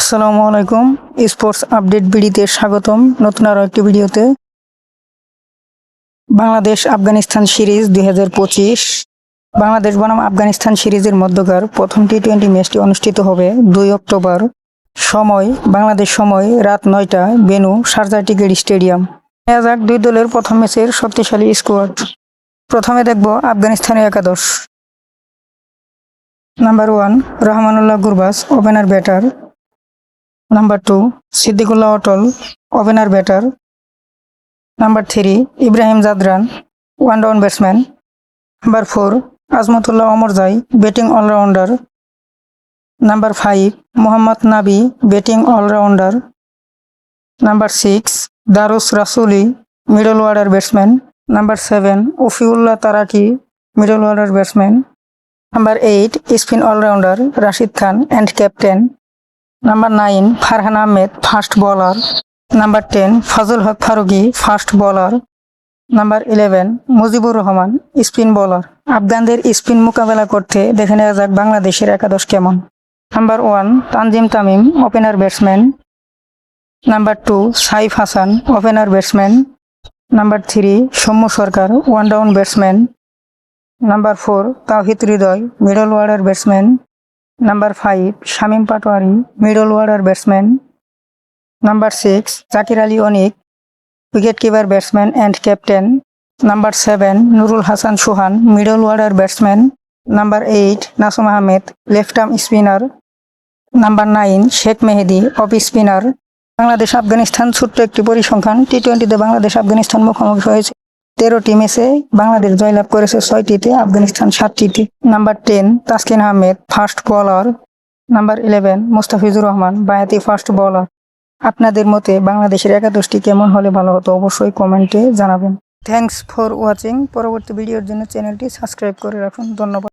আসসালামু আলাইকুম। Sports update বিডিতে স্বাগতম নতুন আরও একটি ভিডিওতে। বাংলাদেশ আফগানিস্তান সিরিজ 2025। বাংলাদেশ বনাম আফগানিস্তান সিরিজের মধ্যকার প্রথম টি-20 ম্যাচটি অনুষ্ঠিত হবে 2 অক্টোবর। সময় বাংলাদেশ সময় রাত 9টায়, বেনু শারজাহ টিকেট স্টেডিয়াম। নেওয়া যাক দুই দলের প্রথম ম্যাচের শক্তিশালী স্কোয়াড। প্রথমে দেখব আফগানিস্তানের একাদশ। Number 1 Rahmanullah Gurbaz, opener batter. Number 2 Sediqullah Atal, opener batter. Number 3 Ibrahim Zadran, one down batsman. Number 4 Azmatullah Omarzai, batting allrounder. Number 5 Mohammad Nabi, batting allrounder. Number 6 Darwish Rasooli, middle order batsman. Number 7 Wafiullah Tarakhil, middle order batsman. Number 8 spin allrounder Rashid Khan and captain. Number 9 Farhan Ahmed, fast bowler. Number 10 Fazal Haq Farooqi, fast bowler. Number 11 Mujibur Rahman, spin bowler. আফগানদের spin মোকাবেলা করতে দেখে নেওয়া যাক বাংলাদেশের একাদশ কেমন। Number 1 Tanzim Tamim, opener batsman. Number 2 Saif Hasan, opener batsman. Number 3 Soumya Sarkar, one down batsman. Number 4 Towhid Hridoy, middle order batsman. Number 5 Shamim Patwari, middle order batsman. Number 6 Jaker Ali Anik, wicket keeper batsman and captain. Number 7 Nurul Hasan Sohan, middle order batsman. Number 8 Nasum Ahmed, left arm spinner. Number 9 Sheikh Mahedi, off spinner. Bangladesh Afghanistan ছোট্ট একটি পরিসংখ্যান। টি-20তে বাংলাদেশ আফগানিস্তান মুখোমুখি হয়েছে 13টি ম্যাচে। বাংলাদেশ জয়লাভ করেছে 6টিতে, আফগানিস্তান 7টিতে। Number 10 Taskin Ahmed, fast bowler. Number 11 Mustafizur Rahman, বায়াতি ফাস্ট বোলার। আপনাদের মতে বাংলাদেশের একাদশটি কেমন হলে ভালো হতো অবশ্যই কমেন্টে জানাবেন। Thanks for watching. পরবর্তী ভিডিওর জন্য চ্যানেলটি সাবস্ক্রাইব করে রাখুন। ধন্যবাদ।